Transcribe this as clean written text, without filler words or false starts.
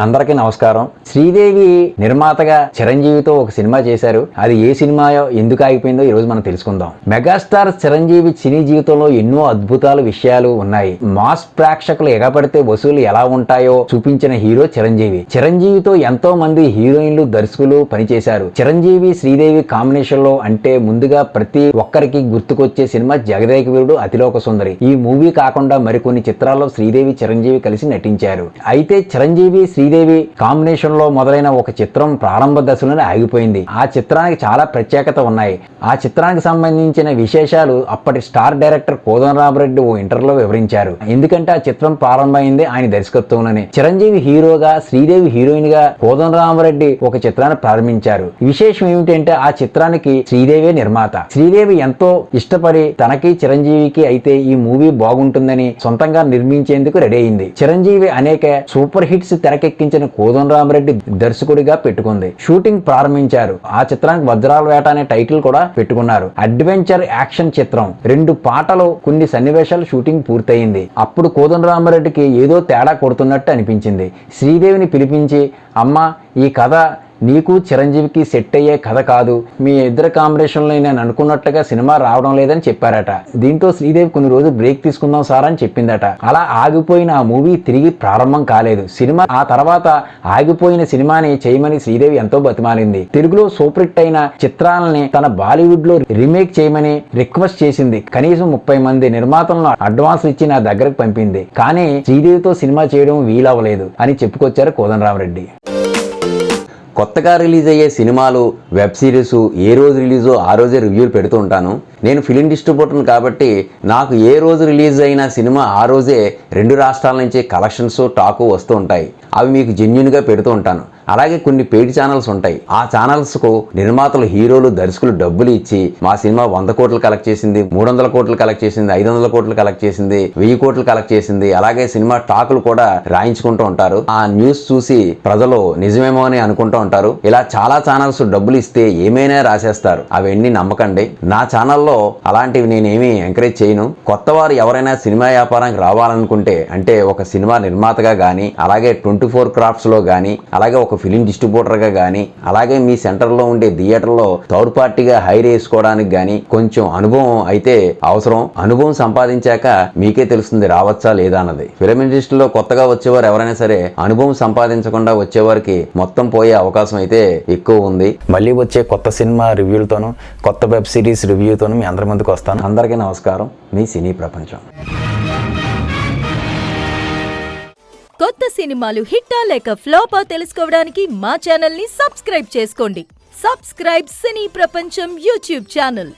అందరికీ నమస్కారం. శ్రీదేవి నిర్మాతగా చిరంజీవితో ఒక సినిమా చేశారు. అది ఏ సినిమాయో ఎందుకు ఆగిపోయిందో ఈ రోజు మనం తెలుసుకుందాం. మెగాస్టార్ చిరంజీవి సినీ జీవితంలో ఎన్నో అద్భుతాల విషయాలు ఉన్నాయి. మాస్ ప్రేక్షకులు ఎగపడితే వసూలు ఎలా ఉంటాయో చూపించిన హీరో చిరంజీవి. చిరంజీవితో ఎంతో మంది హీరోయిన్లు, దర్శకులు పనిచేశారు. చిరంజీవి శ్రీదేవి కాంబినేషన్ లో అంటే ముందుగా ప్రతి ఒక్కరికి గుర్తుకొచ్చే సినిమా జగదేక వీరుడు, అతిలోక సుందరి. ఈ మూవీ కాకుండా మరికొన్ని చిత్రాల్లో శ్రీదేవి చిరంజీవి కలిసి నటించారు. అయితే చిరంజీవి శ్రీదేవి కాంబినేషన్ లో మొదలైన ఒక చిత్రం ప్రారంభ దశలోనే ఆగిపోయింది. ఆ చిత్రానికి చాలా ప్రత్యేకత ఉన్నాయి. ఆ చిత్రానికి సంబంధించిన విశేషాలు అప్పటి స్టార్ డైరెక్టర్ కోదండరామిరెడ్డి ఓ ఇంటర్వ్యూలో వివరించారు. ఎందుకంటే ఆ చిత్రం ప్రారంభమైంది ఆయన దర్శకత్వంలోనే. చిరంజీవి హీరోగా, శ్రీదేవి హీరోయిన్ గా కోదండరామిరెడ్డి ఒక చిత్రాన్ని ప్రారంభించారు. విశేషం ఏమిటంటే ఆ చిత్రానికి శ్రీదేవి నిర్మాత. శ్రీదేవి ఎంతో ఇష్టపడి తనకి చిరంజీవికి అయితే ఈ మూవీ బాగుంటుందని సొంతంగా నిర్మించేందుకు రెడీ అయింది. చిరంజీవి అనేక సూపర్ హిట్స్ తెరకెక్కించిన కోదండరామిరెడ్డి దర్శకుడిగా పెట్టుకుంది. షూటింగ్ ప్రారంభించారు. ఆ చిత్రానికి వజ్రాల వేట అనే టైటిల్ కూడా పెట్టుకున్నారు. అడ్వెంచర్ యాక్షన్ చిత్రం. 2 పాటలు, కొన్ని సన్నివేశాలు షూటింగ్ పూర్తయింది. అప్పుడు కోదండరామిరెడ్డికి ఏదో తేడా కొడుతున్నట్టు అనిపించింది. శ్రీదేవిని పిలిపించి, అమ్మ ఈ కథ నీకు చిరంజీవికి సెట్ అయ్యే కథ కాదు, మీ ఇద్దరు కాంబినేషన్లో నేను అనుకున్నట్టుగా సినిమా రావడం లేదని చెప్పారట. దీంతో శ్రీదేవి కొన్ని రోజులు బ్రేక్ తీసుకుందాం సార్ అని చెప్పిందట. అలా ఆగిపోయిన ఆ మూవీ తిరిగి ప్రారంభం కాలేదు. సినిమా ఆ తర్వాత ఆగిపోయిన సినిమాని చేయమని శ్రీదేవి ఎంతో బతిమాలింది. తెలుగులో సూపర్ హిట్ అయిన చిత్రాలని తన బాలీవుడ్ లో రీమేక్ చేయమని రిక్వెస్ట్ చేసింది. కనీసం 30 మంది నిర్మాతలను అడ్వాన్స్ ఇచ్చి నా దగ్గరకు పంపింది. కానీ శ్రీదేవితో సినిమా చేయడం వీలవ్వలేదు అని చెప్పుకొచ్చారు కోదండరామిరెడ్డి. కొత్తగా రిలీజ్ అయ్యే సినిమాలు, వెబ్ సిరీస్ ఏ రోజు రిలీజో ఆ రోజే రివ్యూలు పెడుతూ ఉంటాను. నేను ఫిలిం డిస్ట్రిబ్యూటర్ని కాబట్టి నాకు ఏ రోజు రిలీజ్ అయిన సినిమా ఆ రోజే 2 రాష్ట్రాల నుంచి కలెక్షన్స్, టాకు వస్తూ ఉంటాయి. అవి మీకు జెన్యూన్గా పెడుతూ ఉంటాను. అలాగే కొన్ని పెయిడ్ ఛానల్స్ ఉంటాయి. ఆ ఛానల్స్కు నిర్మాతలు, హీరోలు, దర్శకులు డబ్బులు ఇచ్చి మా సినిమా 100 కోట్లు కలెక్ట్ చేసింది, 300 కోట్లు కలెక్ట్ చేసింది, 500 కోట్లు కలెక్ట్ చేసింది, 1000 కోట్లు కలెక్ట్ చేసింది, అలాగే సినిమా టాకులు కూడా రాయించుకుంటూ ఉంటారు. ఆ న్యూస్ చూసి ప్రజలు నిజమేమో అని అనుకుంటూ ఉంటారు. ఇలా చాలా ఛానల్స్ డబ్బులు ఇస్తే ఏమైనా రాసేస్తారు. అవన్నీ నమ్మకండి. నా ఛానల్లో అలాంటివి నేనేమీ ఎంకరేజ్ చేయను. కొత్త వారు ఎవరైనా సినిమా వ్యాపారానికి రావాలనుకుంటే, అంటే ఒక సినిమా నిర్మాతగా కానీ, అలాగే 24 క్రాఫ్ట్స్ లో కానీ, అలాగే ఒక ఫిలిం డిస్ట్రిబ్యూటర్గా కానీ, అలాగే మీ సెంటర్లో ఉండే థియేటర్లో థర్డ్ పార్టీగా హైర్ వేసుకోవడానికి కానీ కొంచెం అనుభవం అయితే అవసరం. అనుభవం సంపాదించాక మీకే తెలుస్తుంది రావచ్చా లేదా అన్నది. ఫిలిం ఇండస్ట్రీలో కొత్తగా వచ్చేవారు ఎవరైనా సరే అనుభవం సంపాదించకుండా వచ్చేవారికి మొత్తం పోయే అవకాశం అయితే ఎక్కువ ఉంది. మళ్ళీ వచ్చే కొత్త సినిమా రివ్యూలతోనూ, కొత్త వెబ్ సిరీస్ రివ్యూతోనూ మీ అందరి ముందుకు వస్తాను. అందరికీ నమస్కారం. మీ సినీ ప్రపంచం. కొత్త సినిమాలు హిట్టా లేక ఫ్లాపా తెలుసుకోవడానికి మా ఛానల్ ని సబ్స్క్రైబ్ చేసుకోండి. సబ్స్క్రైబ్ సినీ ప్రపంచం యూట్యూబ్ ఛానల్.